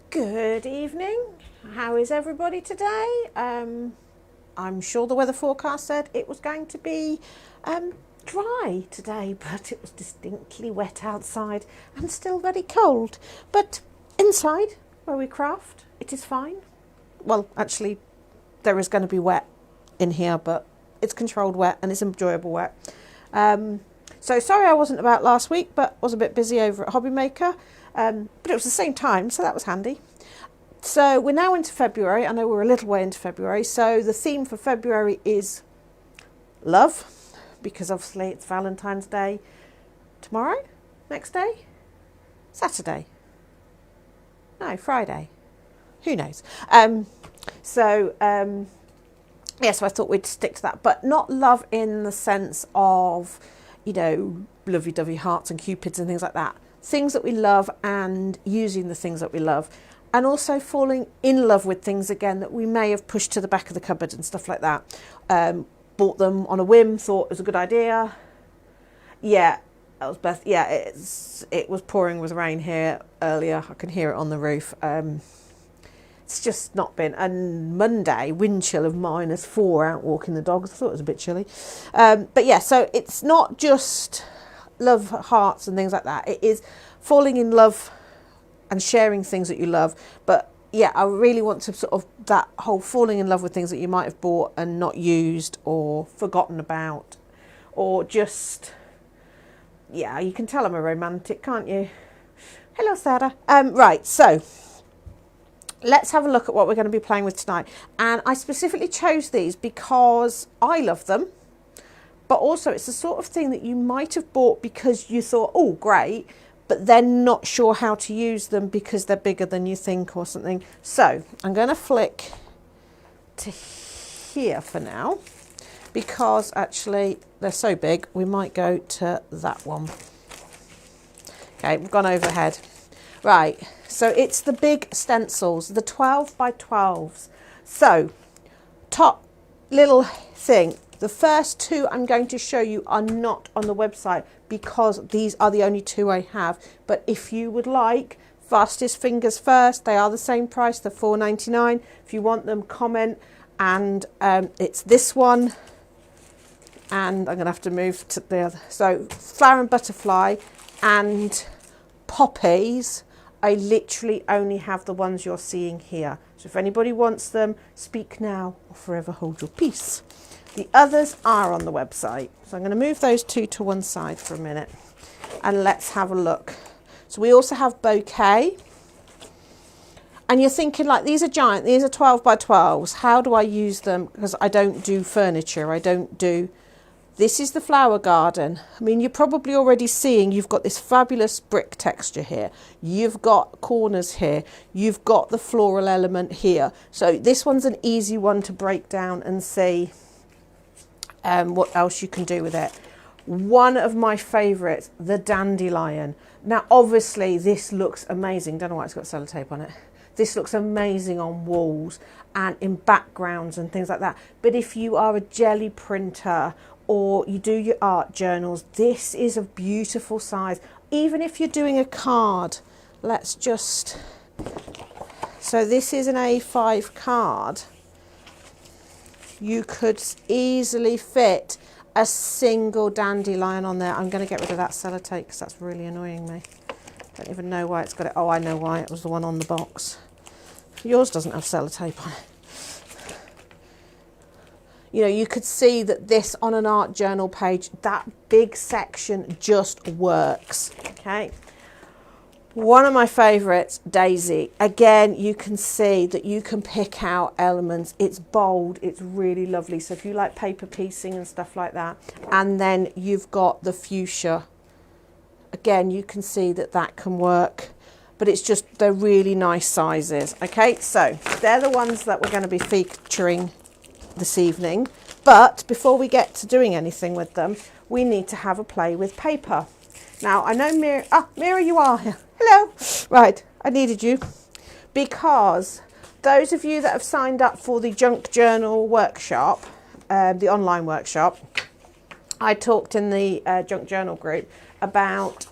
Good evening. How is everybody today? I'm sure the weather forecast said it was going to be dry today, but it was distinctly wet outside and still very cold. But inside, where we craft, it is fine. Well, actually, there is going to be wet in here, but it's controlled wet and it's enjoyable wet. So sorry I wasn't about last week, but was a bit busy over at Hobby Maker. But it was the same time, so that was handy. So we're now into February. I know we're a little way into February. So the theme for February is love, because obviously it's Valentine's Day tomorrow, next day, Saturday. No, Friday. Who knows? So I thought we'd stick to that, but not love in the sense of, lovey-dovey hearts and cupids and things like that. Things that we love and using the things that we love, and also falling in love with things again that we may have pushed to the back of the cupboard and stuff like that. Bought them on a whim, thought it was a good idea. Yeah, that was Beth. Yeah, it was pouring with rain here earlier. I can hear it on the roof. It's just not been. And Monday, wind chill of -4 out walking the dogs. I thought it was a bit chilly. But yeah, so it's not just love hearts and things like that. It is falling in love and sharing things that you love. But yeah, I really want to sort of that whole falling in love with things that you might have bought and not used or forgotten about, or just, yeah, you can tell I'm a romantic, can't you? Hello, Sarah. Right, so let's have a look at what we're going to be playing with tonight. And I specifically chose these because I love them, but also it's the sort of thing that you might have bought because you thought, oh, great, but then not sure how to use them because they're bigger than you think or something. So I'm going to flick to here for now, because actually they're so big, we might go to that one. Okay, we've gone overhead. Right, so it's the big stencils, the 12 by 12s. So, top little thing. The first two I'm going to show you are not on the website because these are the only two I have. But if you would like, fastest fingers first, they are the same price, they're $4.99. If you want them, comment. And it's this one. And I'm going to have to move to the other. So, flower and butterfly and poppies. I literally only have the ones you're seeing here. So if anybody wants them, speak now or forever hold your peace. The others are on the website. So I'm going to move those two to one side for a minute and let's have a look. So we also have bouquet. And you're thinking, like, these are giant, these are 12 by 12s. How do I use them? Because I don't do furniture. This is the flower garden. I mean, you're probably already seeing you've got this fabulous brick texture here. You've got corners here. You've got the floral element here. So this one's an easy one to break down and see what else you can do with it. One of my favourites, the dandelion. Now, obviously, this looks amazing. Don't know why it's got sellotape on it. This looks amazing on walls and in backgrounds and things like that. But if you are a jelly printer or you do your art journals, this is a beautiful size. Even if you're doing a card, so this is an A5 card. You could easily fit a single dandelion on there. I'm going to get rid of that sellotape because that's really annoying me. Don't even know why it's got it. Oh, I know why. It was the one on the box. Yours doesn't have sellotape on it. You could see that this on an art journal page, that big section just works. Okay. One of my favourites, Daisy. Again, you can see that you can pick out elements. It's bold. It's really lovely. So if you like paper piecing and stuff like that. And then you've got the fuchsia. Again, you can see that can work. But they're really nice sizes. Okay, so they're the ones that we're going to be featuring this evening. But before we get to doing anything with them, we need to have a play with paper. Now, I know Mira, Mira, you are here. Hello. Right, I needed you because those of you that have signed up for the junk journal workshop, the online workshop, I talked in the junk journal group about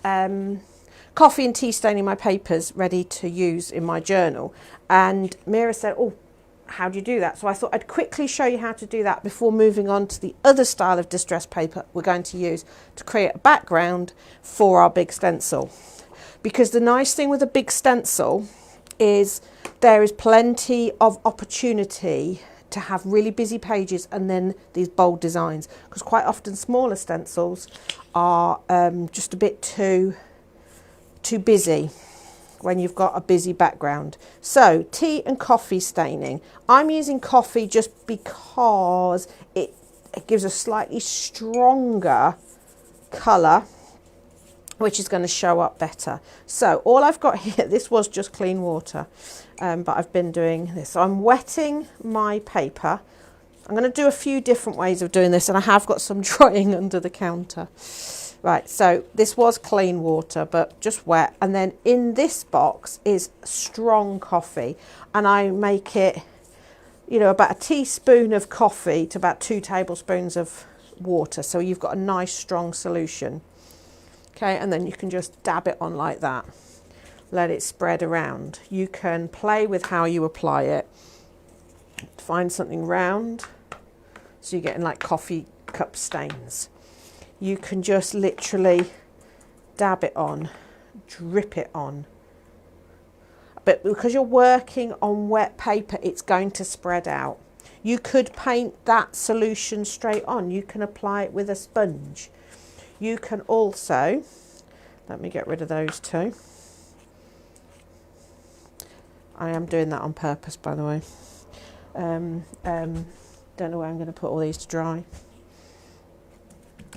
coffee and tea staining my papers ready to use in my journal. And Mira said, oh, how do you do that? So I thought I'd quickly show you how to do that before moving on to the other style of distress paper we're going to use to create a background for our big stencil. Because the nice thing with a big stencil is there is plenty of opportunity to have really busy pages and then these bold designs, because quite often smaller stencils are just a bit too busy when you've got a busy background. So tea and coffee staining. I'm using coffee just because it gives a slightly stronger colour, which is going to show up better. So all I've got here, this was just clean water, but I've been doing this. So I'm wetting my paper. I'm going to do a few different ways of doing this, and I have got some drying under the counter. Right, so this was clean water, but just wet. And then in this box is strong coffee, and I make it, you know, about a teaspoon of coffee to about 2 tablespoons of water. So you've got a nice strong solution. Okay, and then you can just dab it on like that. Let it spread around. You can play with how you apply it. Find something round, so you're getting like coffee cup stains. You can just literally dab it on, drip it on. But because you're working on wet paper, it's going to spread out. You could paint that solution straight on. You can apply it with a sponge. You can also, let me get rid of those two. I am doing that on purpose, by the way. Don't know where I'm going to put all these to dry.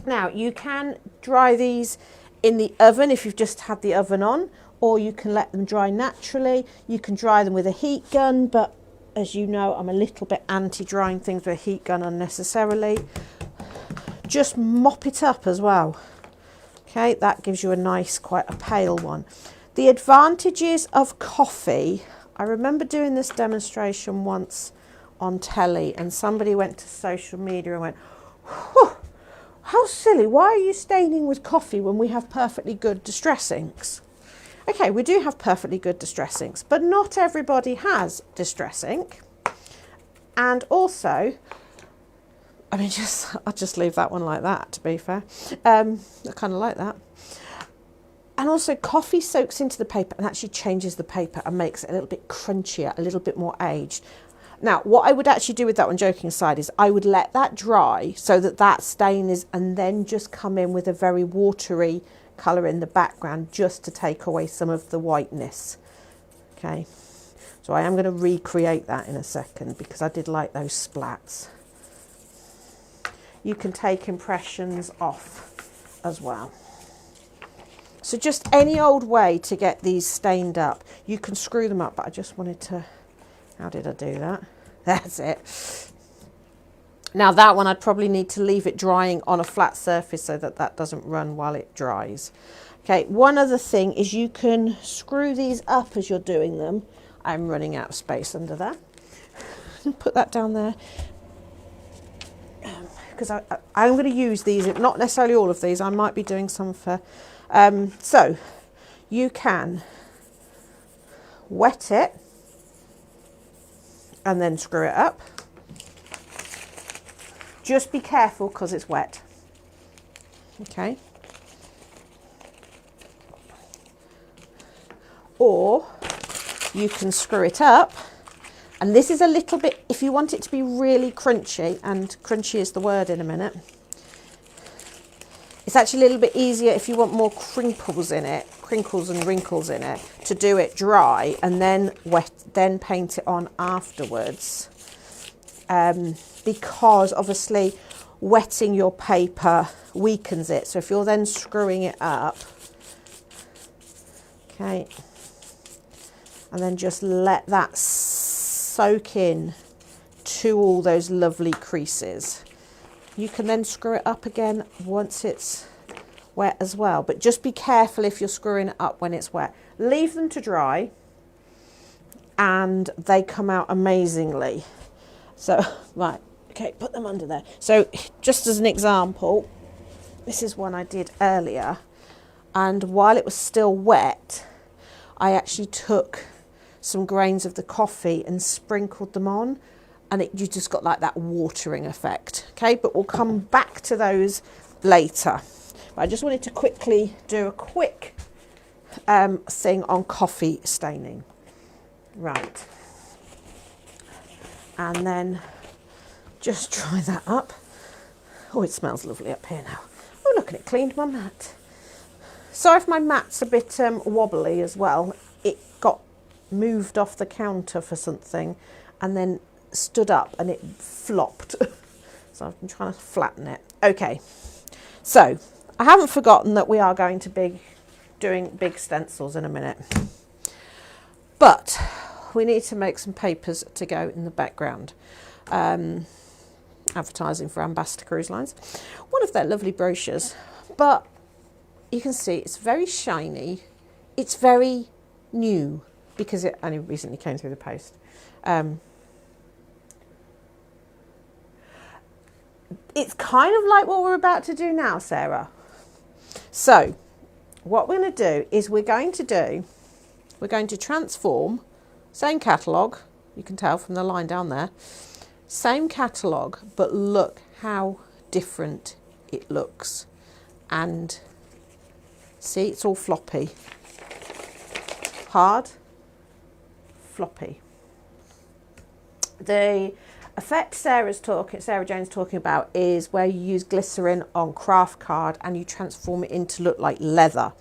Now, you can dry these in the oven if you've just had the oven on, or you can let them dry naturally. You can dry them with a heat gun, but as you know, I'm a little bit anti-drying things with a heat gun unnecessarily. Just mop it up as well. Okay, that gives you a nice, quite a pale one. The advantages of coffee, I remember doing this demonstration once on telly, and somebody went to social media and went, whew, how silly, why are you staining with coffee when we have perfectly good distress inks? Okay, we do have perfectly good distress inks, but not everybody has distress ink. And also, I mean, I'll just leave that one like that, to be fair. I kind of like that. And also, coffee soaks into the paper and actually changes the paper and makes it a little bit crunchier, a little bit more aged. Now, what I would actually do with that one, joking aside, is I would let that dry so that that stain is, and then just come in with a very watery colour in the background just to take away some of the whiteness. Okay, so I am going to recreate that in a second because I did like those splats. You can take impressions off as well. So just any old way to get these stained up. You can screw them up, but I just wanted to, how did I do that? That's it. Now that one I'd probably need to leave it drying on a flat surface so that that doesn't run while it dries. Okay, one other thing is you can screw these up as you're doing them. I'm running out of space under there. Put that down there. Because I'm going to use these, not necessarily all of these, I might be doing some for, so you can wet it and then screw it up. Just be careful because it's wet. Okay. Or you can screw it up, and this is a little bit, if you want it to be really crunchy, and crunchy is the word in a minute, it's actually a little bit easier if you want more crinkles in it, crinkles and wrinkles in it, to do it dry and then wet, then paint it on afterwards. Because obviously wetting your paper weakens it. So if you're then screwing it up, okay, and then just let that soak in to all those lovely creases. You can then screw it up again once it's wet as well, but just be careful if you're screwing it up when it's wet. Leave them to dry and they come out amazingly. So, right, okay, put them under there. So just as an example, this is one I did earlier. and while it was still wet, I actually took some grains of the coffee and sprinkled them on, and you just got like that watering effect. Okay, but we'll come back to those later. But I just wanted to quickly do a quick thing on coffee staining. Right, and then just dry that up. Oh, it smells lovely up here now. Oh, look, it cleaned my mat. Sorry if my mat's a bit wobbly as well. It got moved off the counter for something and then stood up and it flopped. So I've been trying to flatten it. Okay, so I haven't forgotten that we are going to be doing big stencils in a minute. But we need to make some papers to go in the background. Advertising for Ambassador Cruise Lines. One of their lovely brochures. But you can see it's very shiny. It's very new because it only recently came through the post. It's kind of like what we're about to do now, Sarah. So what we're going to do is we're going to transform, same catalogue, you can tell from the line down there, same catalogue, but look how different it looks. And see, it's all floppy. Hard, floppy. The effect Sarah Jane's talking about is where you use glycerin on craft card and you transform it into look like leather.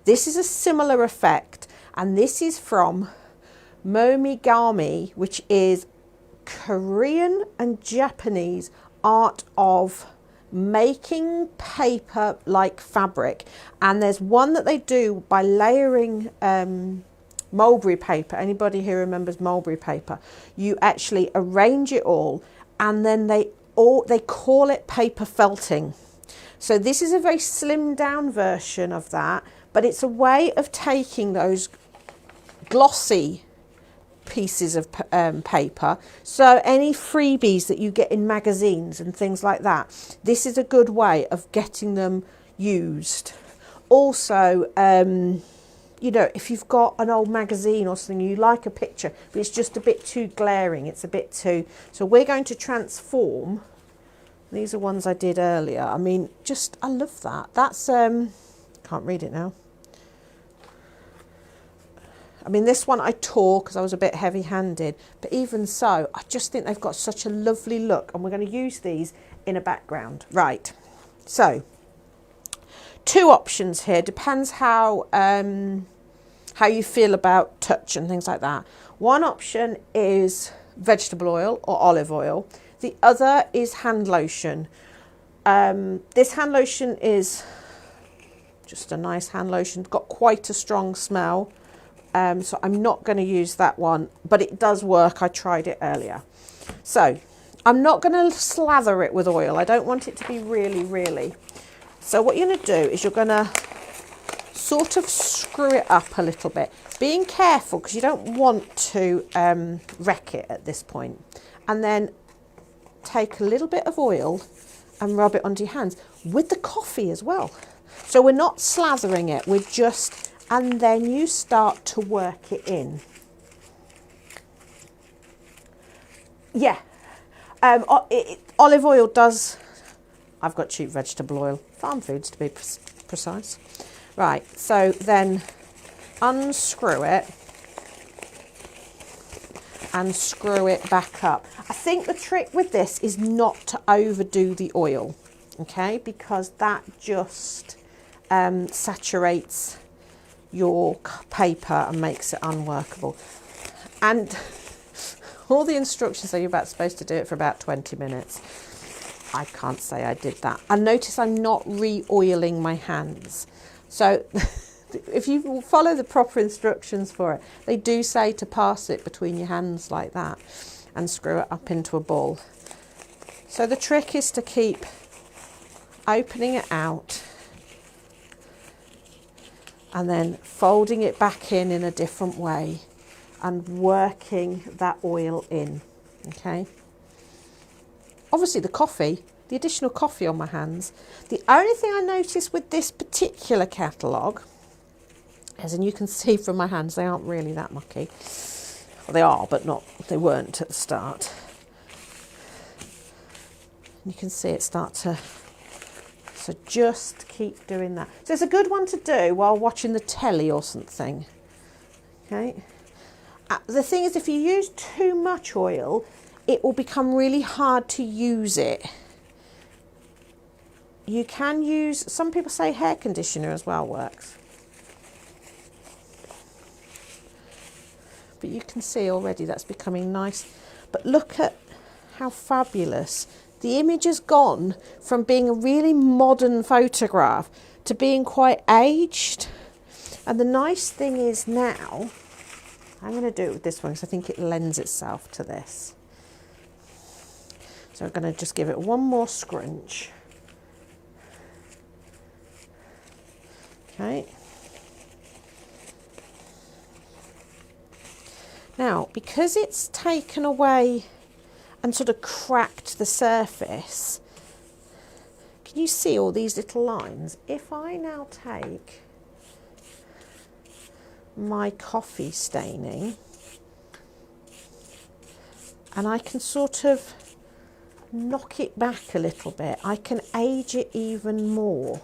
This is a similar effect, and this is from Momigami, which is Korean and Japanese art of making paper like fabric. And there's one that they do by layering mulberry paper. Anybody who remembers mulberry paper, you actually arrange it all, and then they call it paper felting. So this is a very slimmed down version of that, but it's a way of taking those glossy pieces of paper, so any freebies that you get in magazines and things like that, this is a good way of getting them used. Also, you know, if you've got an old magazine or something, you like a picture, but it's just a bit too glaring, it's a bit too... So we're going to transform. These are ones I did earlier. I mean, just, I love that. That's, can't read it now. I mean, this one I tore because I was a bit heavy-handed, but even so, I just think they've got such a lovely look, and we're going to use these in a background. Right, so two options here. Depends how you feel about touch and things like that. One option is vegetable oil or olive oil. The other is hand lotion. This hand lotion is just a nice hand lotion. It's got quite a strong smell. So I'm not going to use that one, but it does work. I tried it earlier. So I'm not going to slather it with oil. I don't want it to be really. So what you're going to do is you're going to sort of screw it up a little bit, being careful because you don't want to wreck it at this point. And then take a little bit of oil and rub it onto your hands with the coffee as well. So we're not slathering it, we're just... And then you start to work it in. Yeah, olive oil does, I've got cheap vegetable oil, farm foods to be precise. Right, so then unscrew it and screw it back up. I think the trick with this is not to overdo the oil, okay, because that just saturates your paper and makes it unworkable. And all the instructions say you're supposed to do it for about 20 minutes. I can't say I did that. And notice I'm not re-oiling my hands. So if you follow the proper instructions for it, they do say to pass it between your hands like that and screw it up into a ball. So the trick is to keep opening it out and then folding it back in a different way and working that oil in, okay? Obviously the coffee the additional coffee on my hands. The only thing I noticed with this particular catalogue, as and you can see from my hands, they aren't really that mucky. Well, they are, but they weren't at the start. You can see it start to, so just keep doing that. So it's a good one to do while watching the telly or something. Okay. The thing is, if you use too much oil, it will become really hard to use it. You can use, some people say hair conditioner as well works. But you can see already that's becoming nice. But look at how fabulous. The image has gone from being a really modern photograph to being quite aged. And the nice thing is now, I'm going to do it with this one because I think it lends itself to this. So I'm going to just give it one more scrunch. Okay. Now, because it's taken away and sort of cracked the surface, can you see all these little lines? If I now take my coffee staining and I can sort of knock it back a little bit, I can age it even more.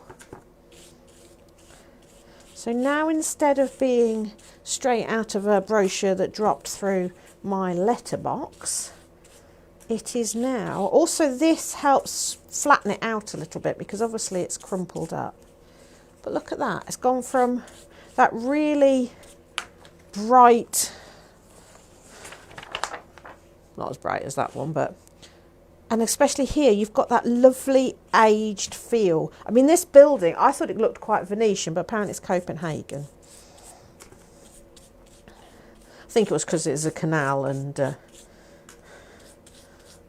So now, instead of being straight out of a brochure that dropped through my letterbox, it is now, also this helps flatten it out a little bit because obviously it's crumpled up. But look at that, it's gone from that really bright, not as bright as that one, but, and especially here you've got that lovely aged feel. I mean, this building, I thought it looked quite Venetian, but apparently it's Copenhagen. I think it was because it's a canal and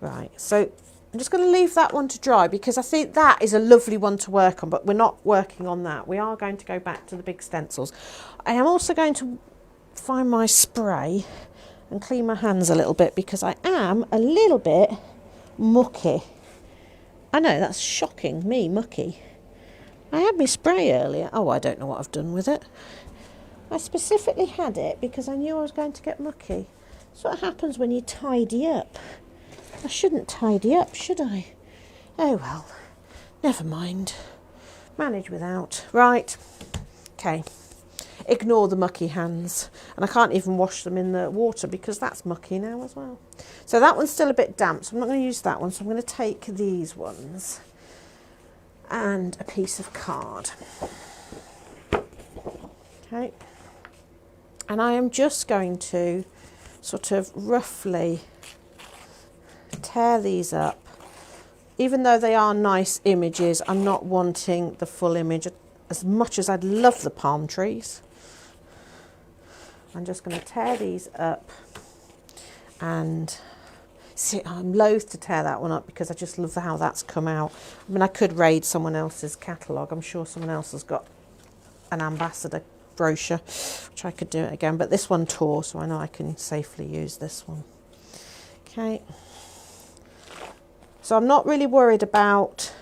right, so I'm just going to leave that one to dry because I think that is a lovely one to work on, but we're not working on that. We are going to go back to the big stencils. I am also going to find my spray and clean my hands a little bit because I am a little bit mucky. I know, that's shocking, me mucky. I had my spray earlier. Oh, I don't know what I've done with it. I specifically had it because I knew I was going to get mucky. That's what happens when you tidy up. I shouldn't tidy up, should I? Oh well, never mind. Manage without. Right, okay. Ignore the mucky hands. And I can't even wash them in the water because that's mucky now as well. So that one's still a bit damp, so I'm not going to use that one. So I'm going to take these ones and a piece of card. Okay. And I am just going to sort of roughly tear these up. Even though they are nice images, I'm not wanting the full image as much as I'd love the palm trees. I'm just going to tear these up, and see, I'm loath to tear that one up because I just love how that's come out. I mean, I could raid someone else's catalogue. I'm sure someone else has got an ambassador brochure, which I could do it again, but this one tore, so I know I can safely use this one. Okay. So I'm not really worried about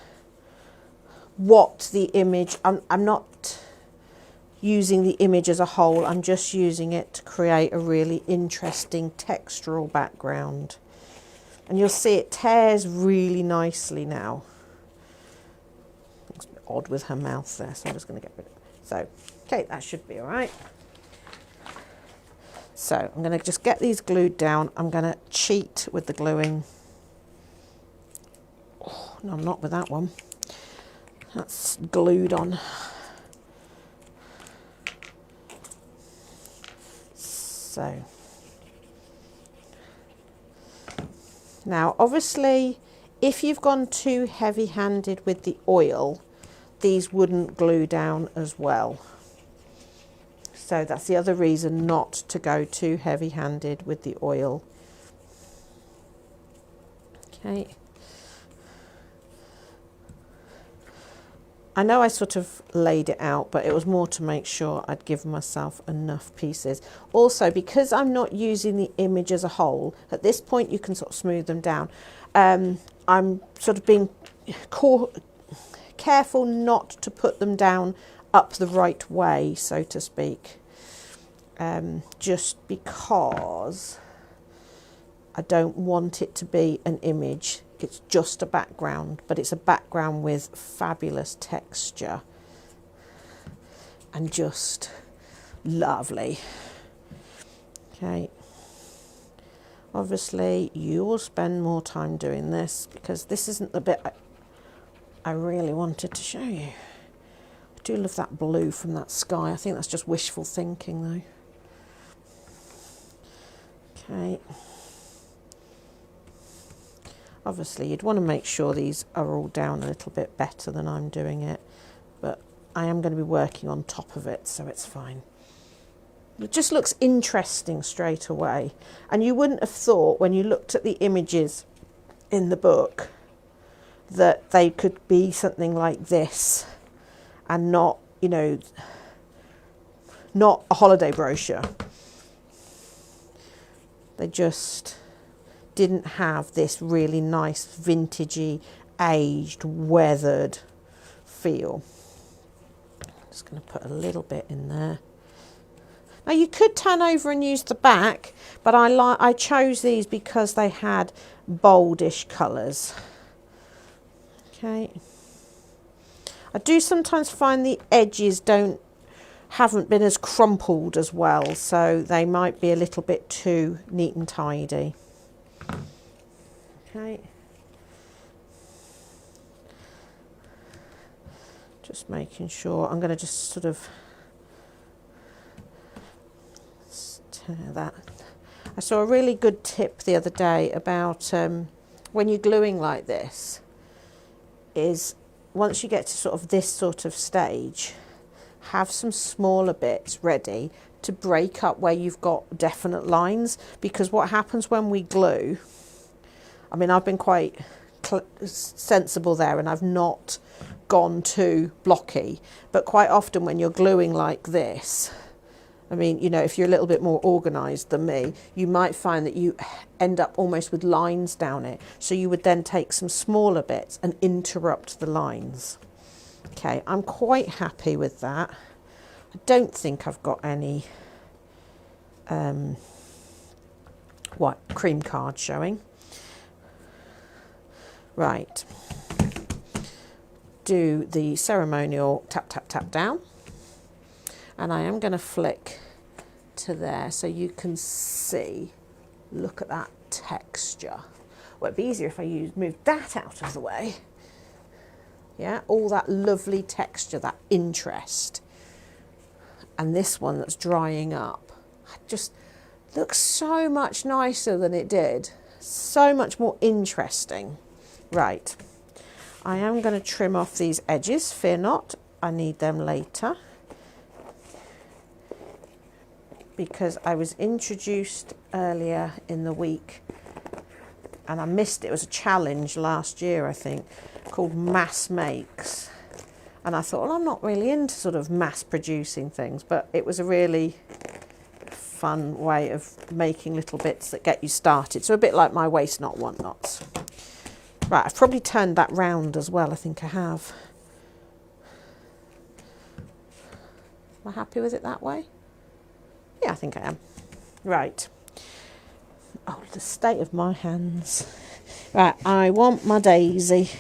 what the image, I'm not using the image as a whole, I'm just using it to create a really interesting textural background. And you'll see it tears really nicely now. Looks a bit odd with her mouth there, so I'm just going to get rid of it. So, okay, that should be all right. So I'm going to just get these glued down. I'm going to cheat with the gluing. Oh, no, I'm not with that one. That's glued on. So now obviously if you've gone too heavy-handed with the oil, these wouldn't glue down as well. So that's the other reason not to go too heavy-handed with the oil. Okay. I know I sort of laid it out, but it was more to make sure I'd give myself enough pieces. Also, because I'm not using the image as a whole, at this point you can sort of smooth them down. I'm sort of being careful not to put them down up the right way, so to speak, just because I don't want it to be an image. It's just a background, but it's a background with fabulous texture and just lovely. Okay, obviously you will spend more time doing this because this isn't the bit I really wanted to show you. I do love that blue from that sky. I think that's just wishful thinking though. Okay. Obviously you'd want to make sure these are all down a little bit better than I'm doing it, but I am going to be working on top of it, so it's fine. It just looks interesting straight away, and you wouldn't have thought when you looked at the images in the book that they could be something like this and not, you know, not a holiday brochure. They just didn't have this really nice vintagey, aged, weathered feel. I'm just going to put a little bit in there. Now you could turn over and use the back, but I chose these because they had boldish colours. Okay. I do sometimes find the edges haven't been as crumpled as well, so they might be a little bit too neat and tidy. Okay. Just making sure. I'm going to just sort of tear that. I saw a really good tip the other day about when you're gluing like this, is once you get to sort of this sort of stage, have some smaller bits ready to break up where you've got definite lines, because what happens when we glue, I mean, I've been quite sensible there and I've not gone too blocky, but quite often when you're gluing like this, I mean, you know, if you're a little bit more organised than me, you might find that you end up almost with lines down it. So you would then take some smaller bits and interrupt the lines. Okay, I'm quite happy with that. I don't think I've got any cream card showing. Right. Do the ceremonial tap, tap, tap down. And I am going to flick to there so you can see, look at that texture. Well, it'd be easier if I moved that out of the way. Yeah, all that lovely texture, that interest. And this one that's drying up, just looks so much nicer than it did. So much more interesting. Right, I am going to trim off these edges, fear not, I need them later. Because I was introduced earlier in the week and I missed it. It was a challenge last year, I think, called Mass Makes. And I thought, well, I'm not really into sort of mass producing things, but it was a really fun way of making little bits that get you started. So a bit like my Waste Not, Want Nots. Right, I've probably turned that round as well. I think I have. Am I happy with it that way? Yeah, I think I am. Right. Oh, the state of my hands. Right, I want my daisy.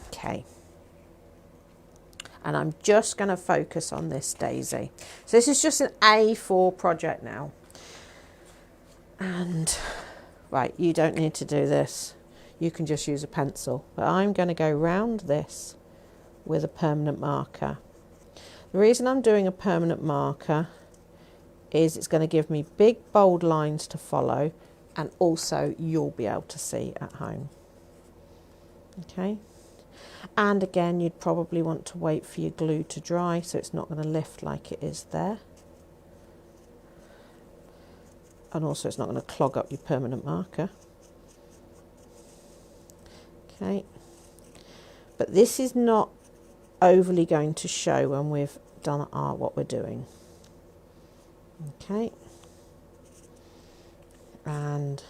Okay. And I'm just going to focus on this daisy. So this is just an A4 project now. And, right, you don't need to do this. You can just use a pencil. But I'm going to go round this with a permanent marker. The reason I'm doing a permanent marker is it's going to give me big bold lines to follow, and also you'll be able to see at home. Okay, and again you'd probably want to wait for your glue to dry so it's not going to lift like it is there, and also it's not going to clog up your permanent marker. Okay, but this is not overly going to show when we've done what we're doing. Okay, and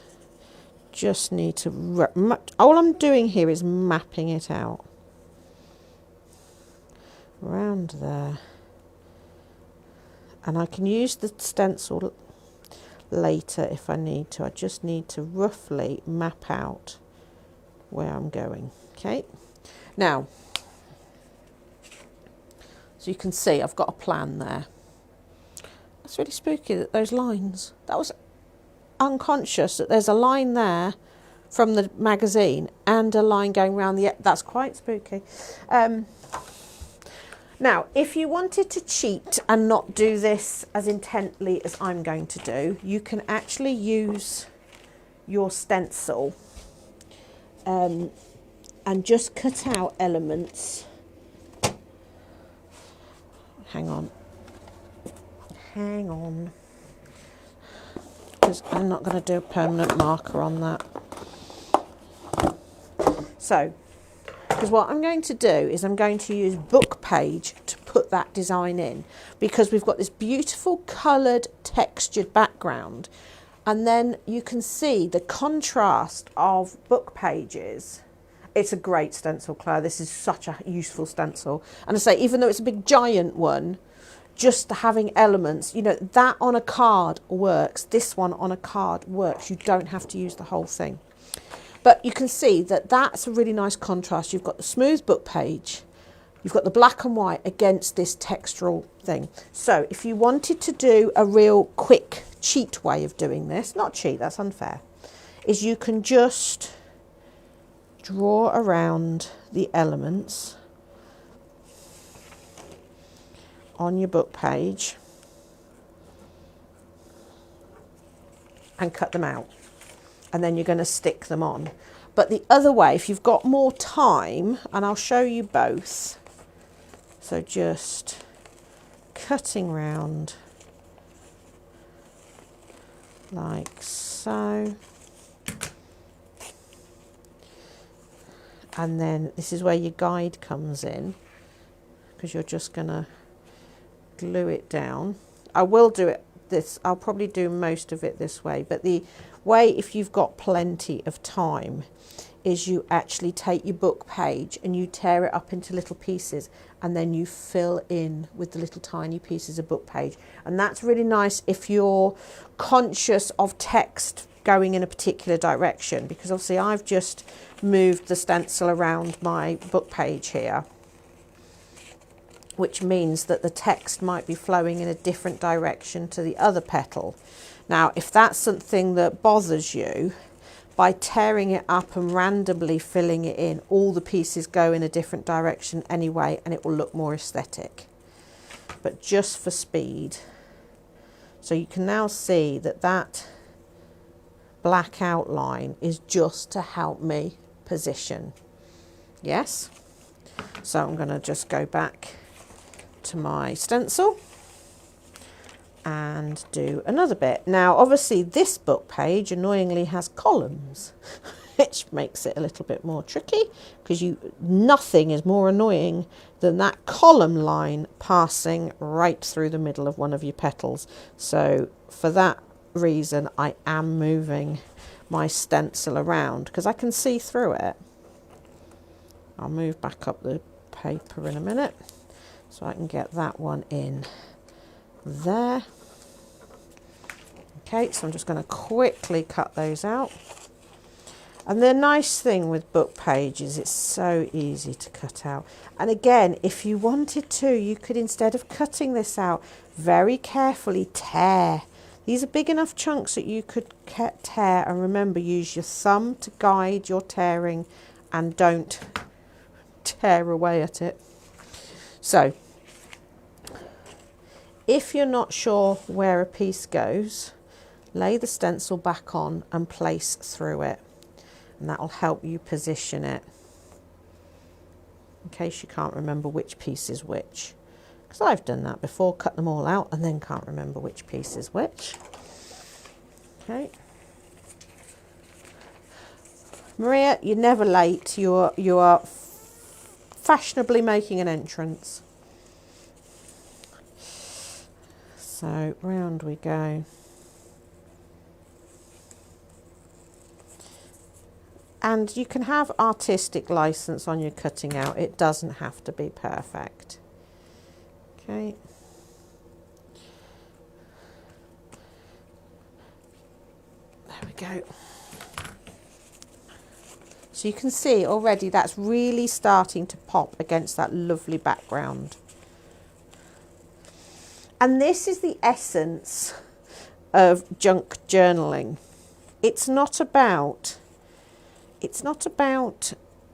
just need to, all I'm doing here is mapping it out. Around there. And I can use the stencil later if I need to. I just need to roughly map out where I'm going. Okay. Now, so you can see I've got a plan there. That's really spooky, that those lines. That was unconscious that there's a line there from the magazine and a line going around the... That's quite spooky. Now, if you wanted to cheat and not do this as intently as I'm going to do, you can actually use your stencil and just cut out elements. Hang on, because I'm not going to do a permanent marker on that. So, because what I'm going to do is I'm going to use book page to put that design in, because we've got this beautiful coloured textured background, and then you can see the contrast of book pages. It's a great stencil, Claire. This is such a useful stencil. And I say, even though it's a big giant one, just having elements, you know, that on a card works. This one on a card works. You don't have to use the whole thing. But you can see that that's a really nice contrast. You've got the smooth book page. You've got the black and white against this textural thing. So if you wanted to do a real quick cheat way of doing this, not cheat, that's unfair, is you can just draw around the elements on your book page and cut them out, and then you're going to stick them on. But the other way, if you've got more time, and I'll show you both, so just cutting round like so. And then this is where your guide comes in, because you're just going to glue it down. I will do it this, I'll probably do most of it this way, but the way, if you've got plenty of time, is you actually take your book page and you tear it up into little pieces, and then you fill in with the little tiny pieces of book page. And that's really nice if you're conscious of text going in a particular direction, because obviously I've just moved the stencil around my book page here, which means that the text might be flowing in a different direction to the other petal. Now, if that's something that bothers you, by tearing it up and randomly filling it in, all the pieces go in a different direction anyway, and it will look more aesthetic. But just for speed. So you can now see that that black outline is just to help me position. Yes? So I'm going to just go back to my stencil and do another bit. Now obviously this book page annoyingly has columns, which makes it a little bit more tricky, because nothing is more annoying than that column line passing right through the middle of one of your petals. So for that reason I am moving my stencil around, because I can see through it. I'll move back up the paper in a minute so I can get that one in there. Okay, so I'm just going to quickly cut those out. And the nice thing with book pages, it's so easy to cut out. And again, if you wanted to, you could, instead of cutting this out, very carefully tear. These are big enough chunks that you could tear, and remember, use your thumb to guide your tearing and don't tear away at it. So if you're not sure where a piece goes, lay the stencil back on and place through it, and that will help you position it in case you can't remember which piece is which. Because I've done that before, cut them all out and then can't remember which piece is which. Okay. Maria, you're never late. You are fashionably making an entrance. So round we go. And you can have artistic license on your cutting out. It doesn't have to be perfect. Okay. There we go. So you can see already that's really starting to pop against that lovely background. And this is the essence of junk journaling. It's not about,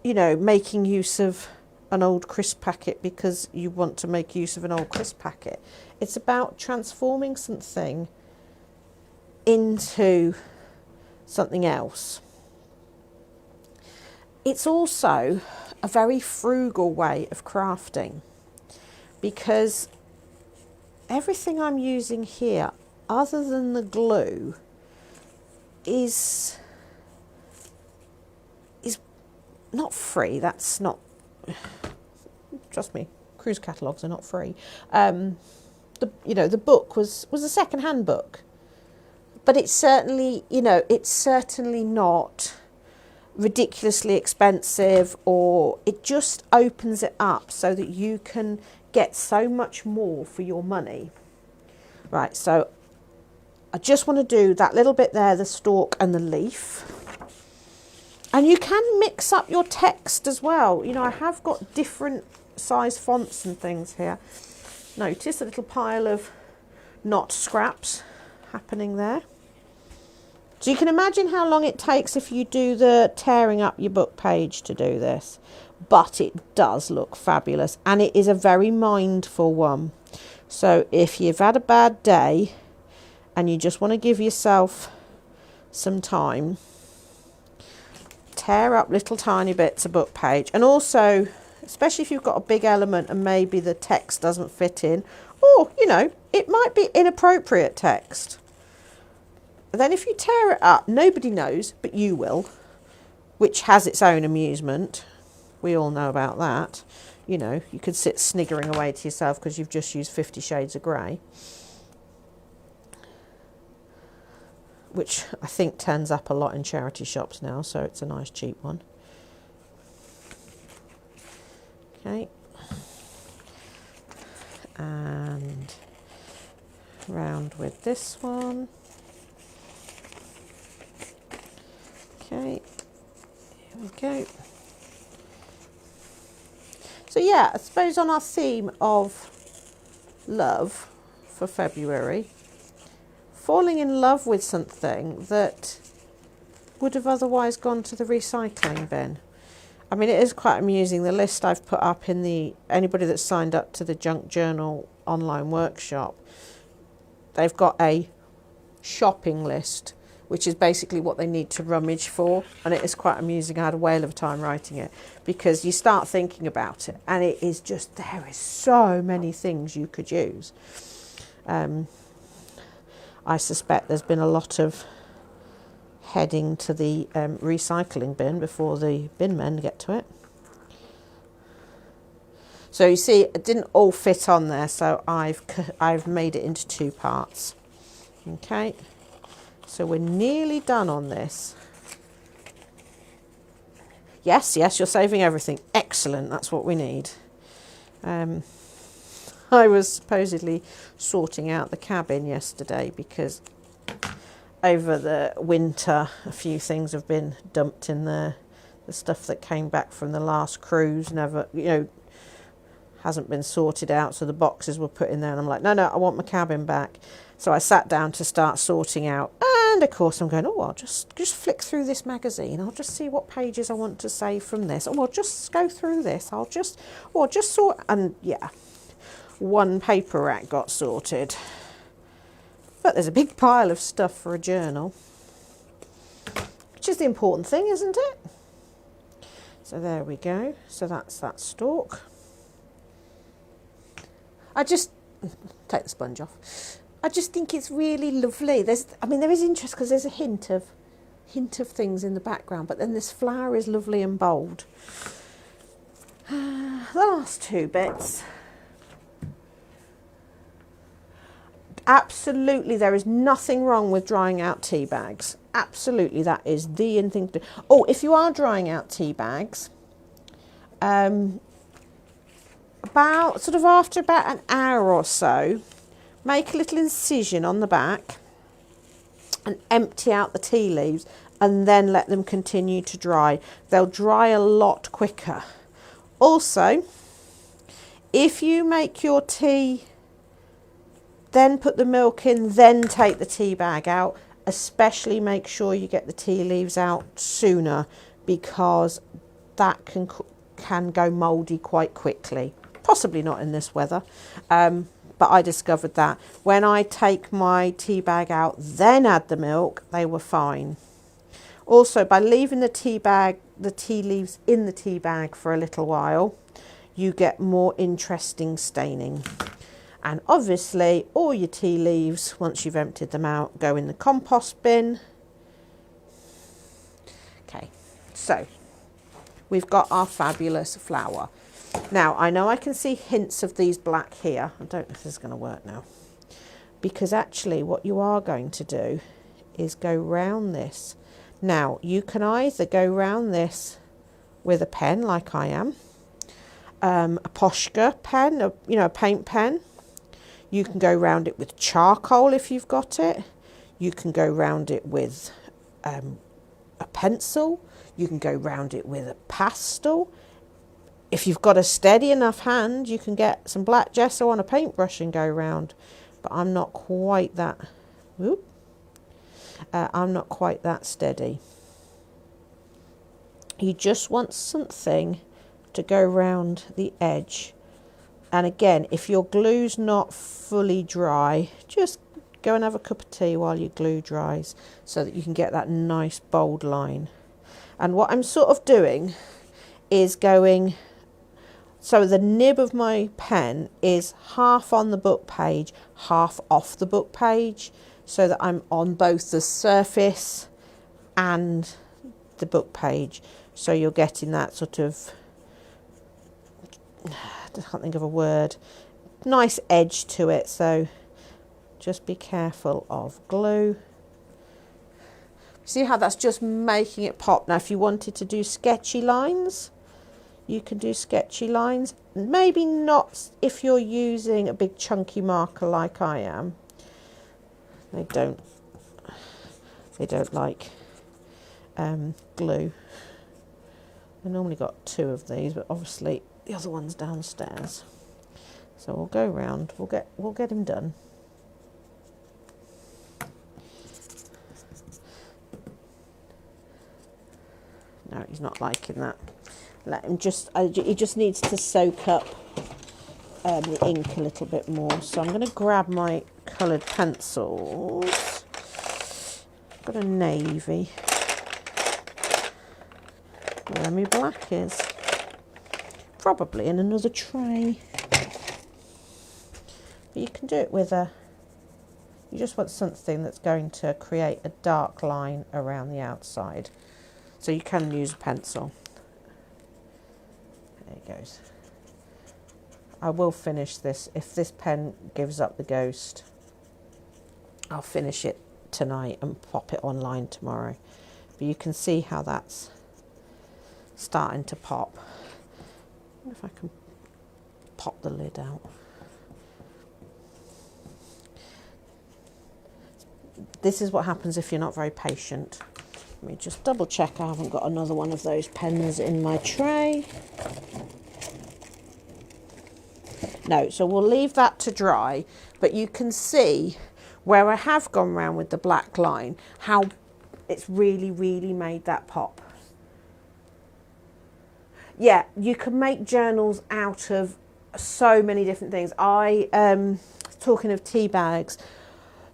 you know, making use of an old crisp packet because you want to make use of an old crisp packet. It's about transforming something into something else. It's also a very frugal way of crafting, because everything I'm using here, other than the glue, is not free. That's not, trust me, cruise catalogues are not free. The book was a second-hand book, but it's certainly, you know, it's certainly not ridiculously expensive, or it just opens it up so that you can get so much more for your money. Right, so I just want to do that little bit there, the stalk and the leaf. And you can mix up your text as well. You know, I have got different size fonts and things here. Notice a little pile of knot scraps happening there. So you can imagine how long it takes if you do the tearing up your book page to do this. But it does look fabulous, and it is a very mindful one. So if you've had a bad day and you just want to give yourself some time, tear up little tiny bits of book page. And also, especially if you've got a big element and maybe the text doesn't fit in, or, you know, it might be inappropriate text. Then if you tear it up, nobody knows, but you will, which has its own amusement. We all know about that. You know, you could sit sniggering away to yourself because you've just used 50 Shades of Grey, which I think turns up a lot in charity shops now, so it's a nice cheap one. Okay. And round with this one. Okay, here we go. So yeah, I suppose on our theme of love for February, falling in love with something that would have otherwise gone to the recycling bin. I mean, it is quite amusing, the list I've put up in the, anybody that's signed up to the Junk Journal online workshop, they've got a shopping list, which is basically what they need to rummage for. And it is quite amusing. I had a whale of a time writing it, because you start thinking about it and it is just, there is so many things you could use. I suspect there's been a lot of heading to the recycling bin before the bin men get to it. So you see, it didn't all fit on there, so I've made it into two parts. Okay. So we're nearly done on this. Yes, you're saving everything. Excellent, that's what we need. I was supposedly sorting out the cabin yesterday because over the winter a few things have been dumped in there. The stuff that came back from the last cruise never, you know, hasn't been sorted out, so the boxes were put in there, and I'm like, no, I want my cabin back. So I sat down to start sorting out, and of course I'm going, oh, I'll just flick through this magazine. I'll just see what pages I want to save from this. Oh, I'll just go through this. I'll just sort, and yeah, one paper rack got sorted. But there's a big pile of stuff for a journal, which is the important thing, isn't it? So there we go. So that's that stalk. I just take the sponge off. I just think it's really lovely. There is interest because there's a hint of things in the background, but then this flower is lovely and bold. The last two bits. Absolutely, there is nothing wrong with drying out tea bags. Absolutely, that is the in thing to do. Oh, if you are drying out tea bags, about sort of after about an hour or so, make a little incision on the back and empty out the tea leaves, and then let them continue to dry. They'll dry a lot quicker. Also, if you make your tea, then put the milk in, then take the tea bag out, especially make sure you get the tea leaves out sooner, because that can go mouldy quite quickly. Possibly not in this weather, but I discovered that when I take my tea bag out, then add the milk, they were fine. Also, by leaving the tea leaves in the tea bag for a little while, you get more interesting staining. And obviously, all your tea leaves, once you've emptied them out, go in the compost bin. Okay, so we've got our fabulous flower. Now, I know I can see hints of these black here. I don't know if this is going to work now. Because actually, what you are going to do is go round this. Now, you can either go round this with a pen, like I am, a Posca pen, a paint pen. You can go round it with charcoal if you've got it. You can go round it with a pencil. You can go round it with a pastel. If you've got a steady enough hand, you can get some black gesso on a paintbrush and go round. But I'm not quite that. I'm not quite that steady. You just want something to go round the edge. And again, if your glue's not fully dry, just go and have a cup of tea while your glue dries, so that you can get that nice bold line. And what I'm sort of doing is going, so the nib of my pen is half on the book page, half off the book page, so that I'm on both the surface and the book page. So you're getting that sort of, I can't think of a word, nice edge to it. So just be careful of glue. See how that's just making it pop. Now if you wanted to do sketchy lines, you can do sketchy lines. Maybe not if you're using a big chunky marker like I am. They don't like glue. I normally got 2 of these, but obviously the other one's downstairs. So we'll go round. We'll get him done. No, he's not liking that. Let him just. He just needs to soak up the ink a little bit more. So I'm going to grab my coloured pencils. I've got a navy. Where my black is. Probably in another tray. But you can do it with a... You just want something that's going to create a dark line around the outside. So you can use a pencil. There it goes. I will finish this. If this pen gives up the ghost, I'll finish it tonight and pop it online tomorrow. But you can see how that's starting to pop. I wonder if I can pop the lid out. This is what happens if you're not very patient. Let me just double check I haven't got another one of those pens in my tray. No, so we'll leave that to dry, but you can see where I have gone round with the black line, how it's really, really made that pop. Yeah, you can make journals out of so many different things. Talking of tea bags,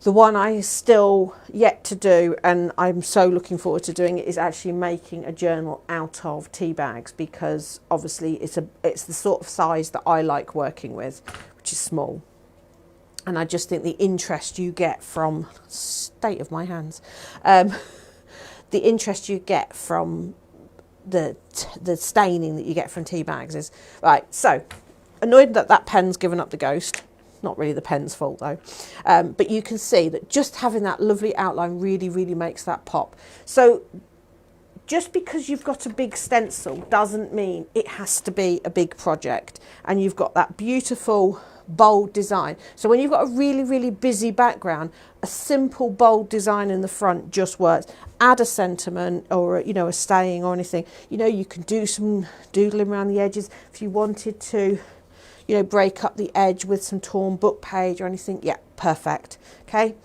the one I still yet to do, and I'm so looking forward to doing it, is actually making a journal out of tea bags, because obviously it's the sort of size that I like working with, which is small. And I just think the interest you get from, state of my hands, the interest you get from the staining that you get from tea bags is, right, so annoyed that pen's given up the ghost. Not really the pen's fault though. But you can see that just having that lovely outline really, really makes that pop. So just because you've got a big stencil doesn't mean it has to be a big project, and you've got that beautiful bold design. So when you've got a really, really busy background, a simple bold design in the front just works. Add a sentiment or, you know, a staying or anything. You know, you can do some doodling around the edges if you wanted to, you know, break up the edge with some torn book page or anything. Yeah, perfect. Okay.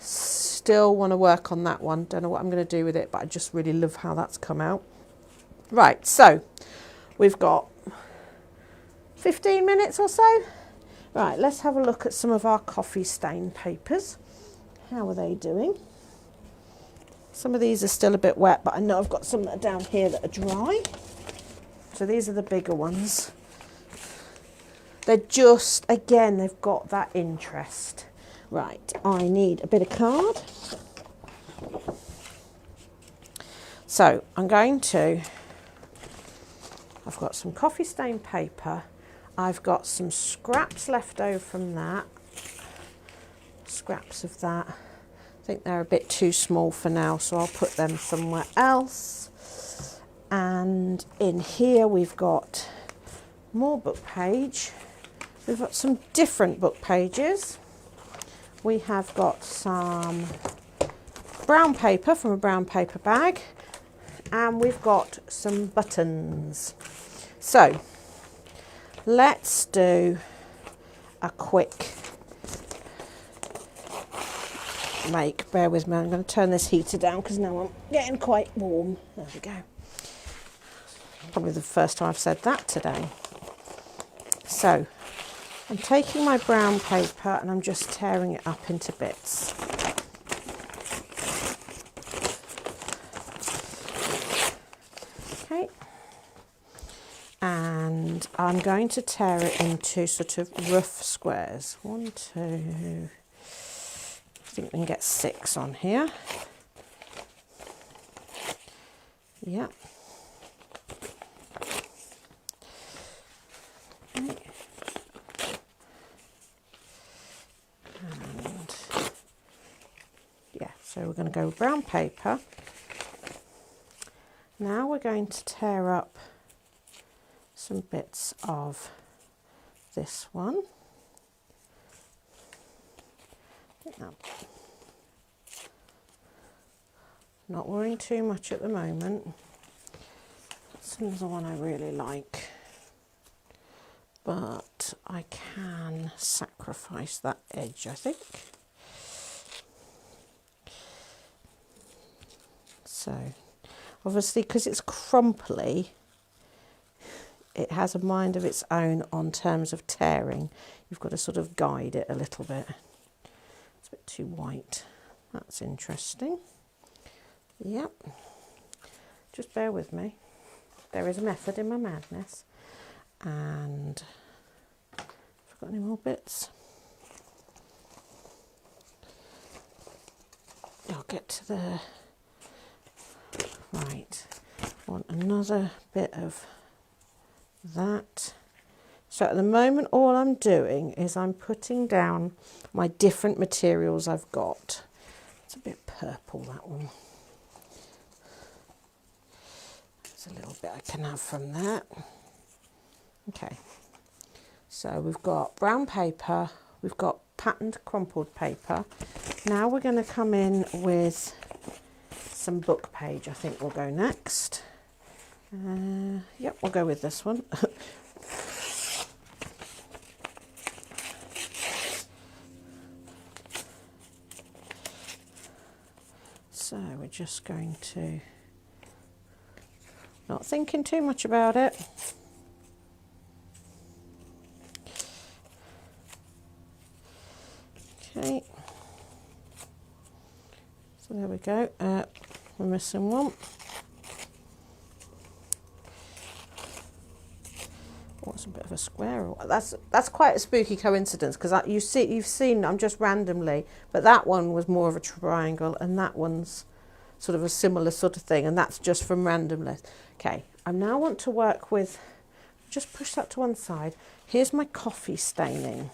Still want to work on that one. Don't know what I'm going to do with it, but I just really love how that's come out. Right, so we've got 15 minutes or so. Right, let's have a look at some of our coffee stain papers. How are they doing? Some of these are still a bit wet, but I know I've got some that are down here that are dry. So these are the bigger ones. They're just, again, they've got that interest. Right, I need a bit of card. So I'm going to, I've got some coffee stain paper. I've got some scraps left over from that. Scraps of that. I think they're a bit too small for now, so I'll put them somewhere else. And in here we've got more book page. We've got some different book pages. We have got some brown paper from a brown paper bag, and we've got some buttons. So let's do a quick make. Bear with me, I'm going to turn this heater down because now I'm getting quite warm. There we go. Probably the first time I've said that today. So I'm taking my brown paper and I'm just tearing it up into bits. Okay. And I'm going to tear it into sort of rough squares. 1, 2, I think we can get 6 on here. Yeah. Okay. And yeah, so we're going to go with brown paper. Now we're going to tear up some bits of this one. Not worrying too much at the moment. That's another one I really like, but I can sacrifice that edge, I think. So obviously, because it's crumply, it has a mind of its own on terms of tearing. You've got to sort of guide it a little bit. It's a bit too white. That's interesting. Yep. Just bear with me. There is a method in my madness. And have I got any more bits? I'll get to the right. I want another bit of that. So at the moment all I'm doing is I'm putting down my different materials I've got. It's a bit purple, that one. There's a little bit I can have from that. Okay, so we've got brown paper, we've got patterned crumpled paper. Now we're going to come in with some book page. I think we'll go next. Yep, we'll go with this one. So we're just going to, not thinking too much about it. Okay. So there we go. We're missing one. Oh, it's a bit of a square. That's quite a spooky coincidence, because you've seen I'm just randomly, but that one was more of a triangle, and that one's sort of a similar sort of thing, and that's just from randomness. Okay, I now want to work with just push that to one side. Here's my coffee staining.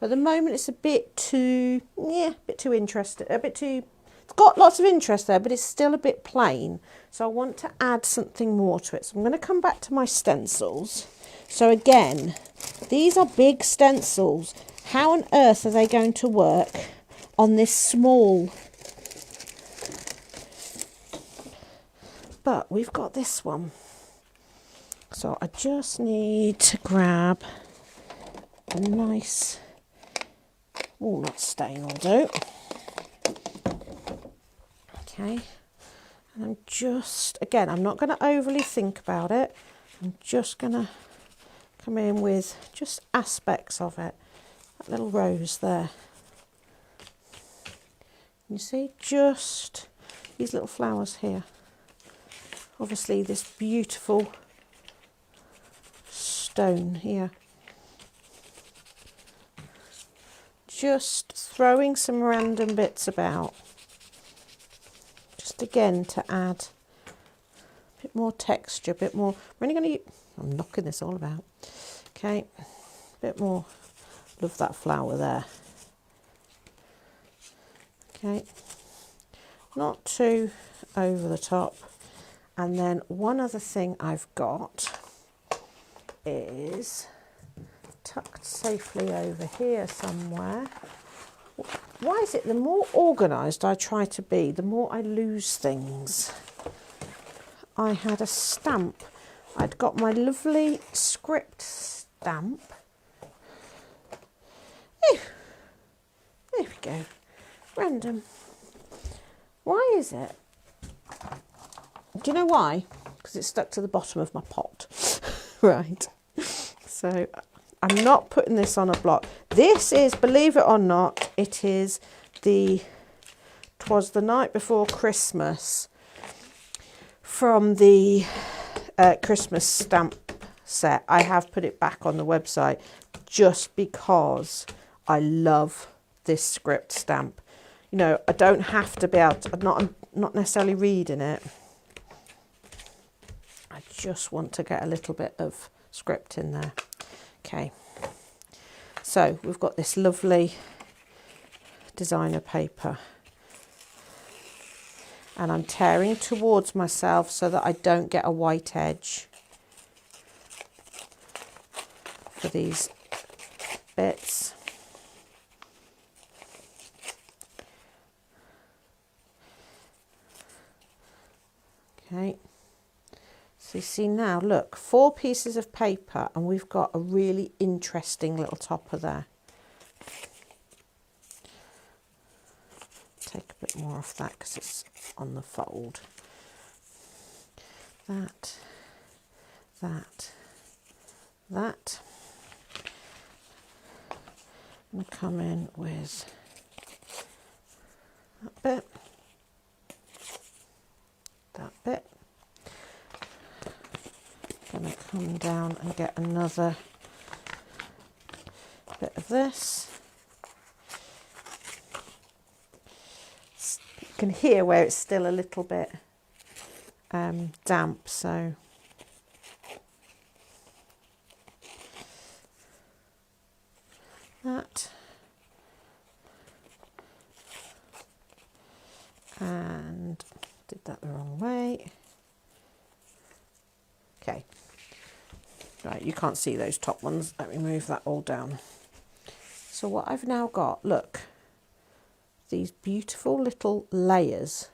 At the moment it's a bit too, interested, it's got lots of interest there, but it's still a bit plain. So I want to add something more to it. So I'm going to come back to my stencils. So again, these are big stencils. How on earth are they going to work on this small? But we've got this one. So I just need to grab a nice walnut stain will do. Okay, and I'm just, again, I'm not going to overly think about it. I'm just going to come in with just aspects of it. That little rose there. You see, just these little flowers here. Obviously this beautiful stone here. Just throwing some random bits about. Just again to add a bit more texture, a bit more. We're only going to, I'm knocking this all about. Okay, a bit more. Love that flower there. Okay, not too over the top. And then one other thing I've got is tucked safely over here somewhere. Why is it the more organised I try to be, the more I lose things? I had a stamp. I'd got my lovely script stamp. Ew. There we go. Random. Why is it? Do you know why? Because it's stuck to the bottom of my pot. Right. So I'm not putting this on a block. This is, believe it or not, it is "'Twas the Night Before Christmas" from the Christmas stamp set. I have put it back on the website just because I love this script stamp. You know, I don't have to be able to, I'm not necessarily reading it. I just want to get a little bit of script in there. Okay, so we've got this lovely designer paper and I'm tearing towards myself so that I don't get a white edge for these bits. Okay. So you see now, look, 4 pieces of paper and we've got a really interesting little topper there. Take a bit more off that because it's on the fold. That. I'm going to come in with that bit. That bit. Going to come down and get another bit of this. You can hear where it's still a little bit damp, so that. And did that the wrong way. Okay. Right, you can't see those top ones. Let me move that all down. So what I've now got, look, these beautiful little layers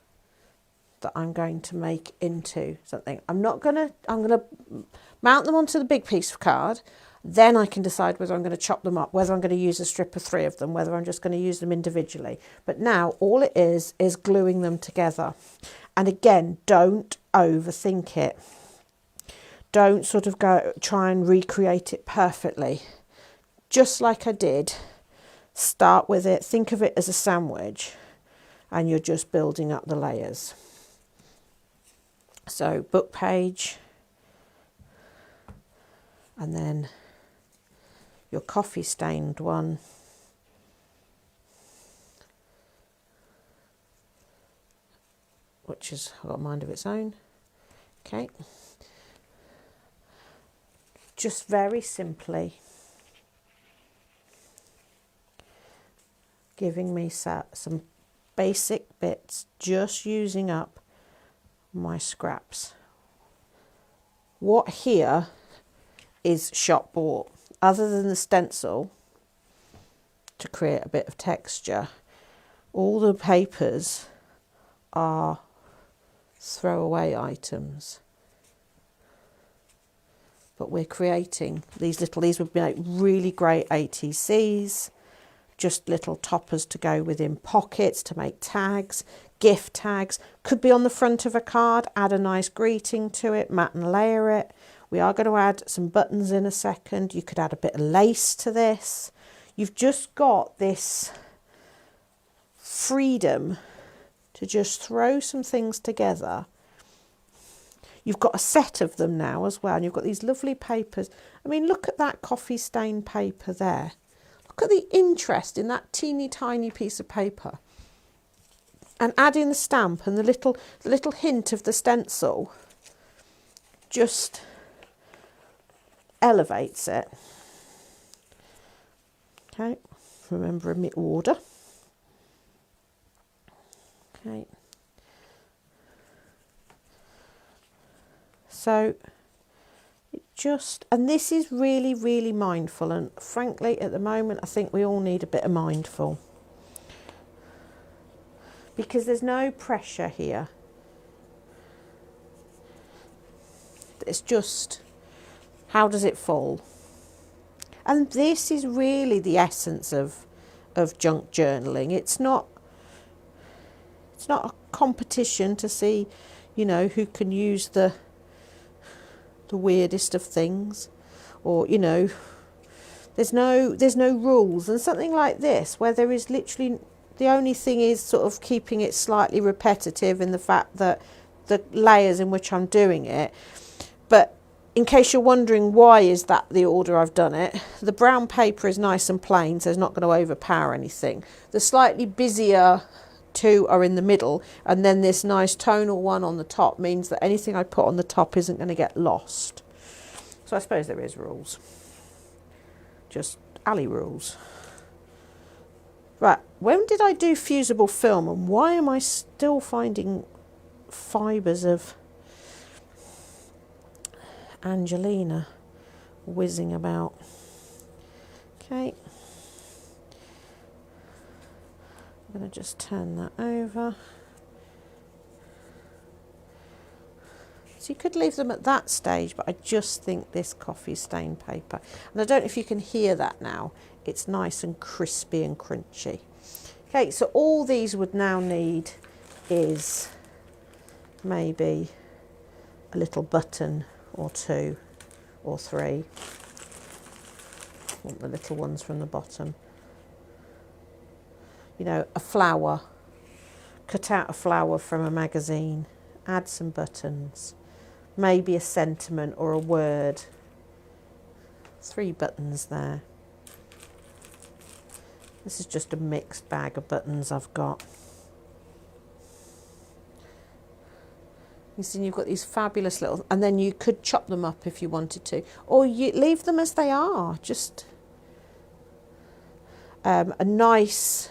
that I'm going to make into something. I'm going to mount them onto the big piece of card. Then I can decide whether I'm going to chop them up, whether I'm going to use a strip of 3 of them, whether I'm just going to use them individually. But now all it is gluing them together. And again, don't overthink it. Don't sort of try and recreate it perfectly. Just like I did, start with it, think of it as a sandwich, and you're just building up the layers. So book page, and then your coffee stained one, which has got a mind of its own. Okay. just very simply giving me some basic bits, just using up my scraps. What here is shop bought, other than the stencil to create a bit of texture. All the papers are throwaway items, but we're creating these would be like really great ATCs, just little toppers to go within pockets to make tags, gift tags, could be on the front of a card, add a nice greeting to it, mat and layer it. We are going to add some buttons in a second. You could add a bit of lace to this. You've just got this freedom to just throw some things together. You've got a set of them now as well, and you've got these lovely papers. I mean, look at that coffee stain paper there. Look at the interest in that teeny tiny piece of paper. And adding the stamp and the little hint of the stencil just elevates it. Okay, remembering my order. Okay. So it just, and this is really, really mindful, and frankly at the moment I think we all need a bit of mindful, because there's no pressure here. It's just, how does it fall? And this is really the essence of junk journaling. It's not a competition to see, you know, who can use the weirdest of things, or, you know, there's no rules. And something like this, where there is literally, the only thing is sort of keeping it slightly repetitive in the fact that the layers in which I'm doing it. But in case you're wondering why is that the order I've done it, the brown paper is nice and plain, so it's not going to overpower anything. The slightly busier two are in the middle, and then this nice tonal one on the top means that anything I put on the top isn't going to get lost. So I suppose there is rules, just alley rules. Right, when did I do fusible film, and why am I still finding fibres of Angelina whizzing about? Okay, I'm going to just turn that over. So you could leave them at that stage, but I just think this coffee stain paper, and I don't know if you can hear that now, it's nice and crispy and crunchy. Okay, so all these would now need is maybe a little button or two or three. I want the little ones from the bottom. You know, a flower, cut out a flower from a magazine, add some buttons, maybe a sentiment or a word. 3 buttons there. This is just a mixed bag of buttons I've got. You see, you've got these fabulous little, and then you could chop them up if you wanted to, or you leave them as they are. Just a nice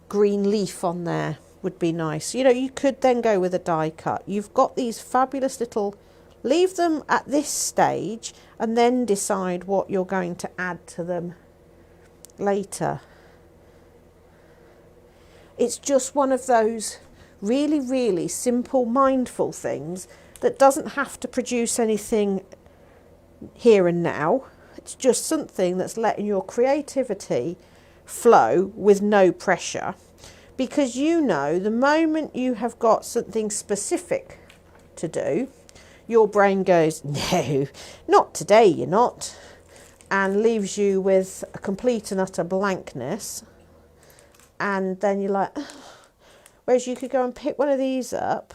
green leaf on there would be nice. You know, you could then go with a die cut. You've got these fabulous little, leave them at this stage and then decide what you're going to add to them later. It's just one of those really, really simple, mindful things that doesn't have to produce anything here and now. It's just something that's letting your creativity flow with no pressure, because you know the moment you have got something specific to do, your brain goes, no, not today, you're not, and leaves you with a complete and utter blankness. And then you're like, oh. Whereas you could go and pick one of these up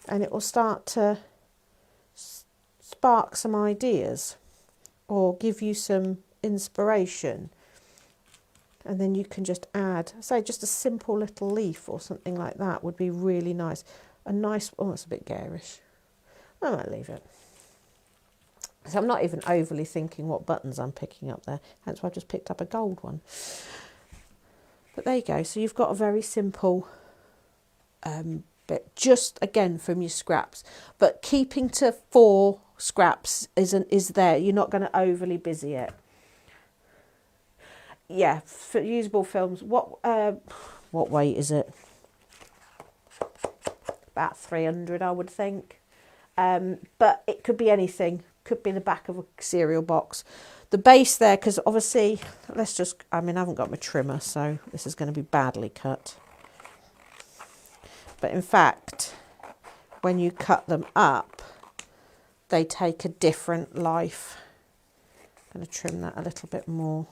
and it will start to spark some ideas or give you some inspiration. And then you can just add, say, just a simple little leaf or something like that would be really nice. A nice, oh, it's a bit garish. I might leave it. So I'm not even overly thinking what buttons I'm picking up there. That's why I just picked up a gold one. But there you go. So you've got a very simple bit, just again from your scraps. But keeping to 4 scraps is there. You're not going to overly busy it. Yeah, for usable films. What weight is it? About 300, I would think. But it could be anything. Could be the back of a cereal box. The base there, because obviously, I haven't got my trimmer, so this is going to be badly cut. But in fact, when you cut them up, they take a different life. I'm going to trim that a little bit more.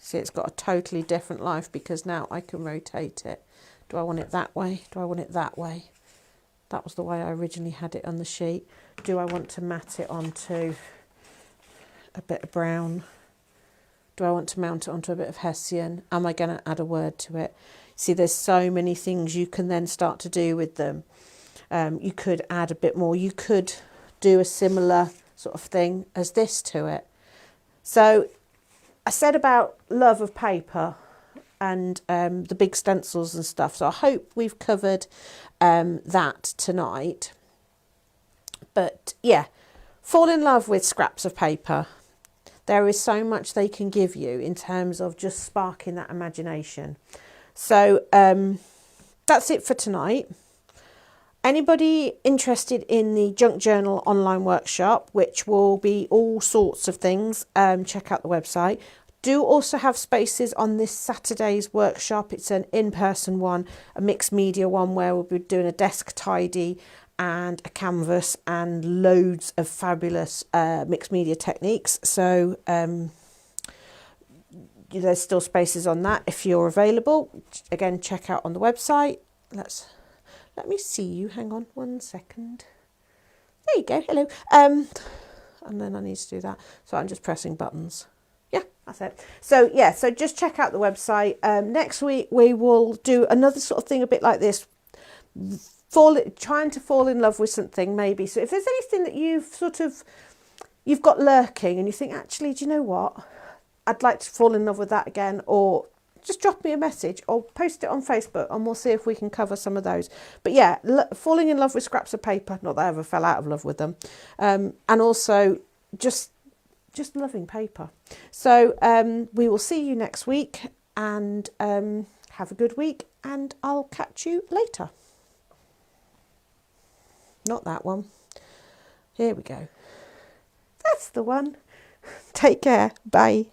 See, it's got a totally different life because now I can rotate it. Do I want it that way? Do I want it that way? That was the way I originally had it on the sheet. Do I want to mat it onto a bit of brown? Do I want to mount it onto a bit of Hessian? Am I going to add a word to it? See, there's so many things you can then start to do with them. You could add a bit more. You could do a similar sort of thing as this to it. So I said about love of paper and the big stencils and stuff. So I hope we've covered that tonight. But yeah, fall in love with scraps of paper. There is so much they can give you in terms of just sparking that imagination. So that's it for tonight. Anybody interested in the Junk Journal online workshop, which will be all sorts of things, check out the website. Do also have spaces on this Saturday's workshop. It's an in-person one, a mixed media one, where we'll be doing a desk tidy and a canvas and loads of fabulous mixed media techniques. So there's still spaces on that if you're available. Again, check out on the website. Let me see you. Hang on 1 second. There you go. Hello. And then I need to do that. So I'm just pressing buttons. Yeah, that's it. So yeah, so just check out the website. Next week we will do another sort of thing a bit like this. Trying to fall in love with something maybe. So if there's anything that you've got lurking and you think, actually, do you know what? I'd like to fall in love with that again, or just drop me a message or post it on Facebook and we'll see if we can cover some of those. But yeah, falling in love with scraps of paper, not that I ever fell out of love with them. And also just loving paper. So we will see you next week, and have a good week, and I'll catch you later. Not that one. Here we go. That's the one. Take care. Bye.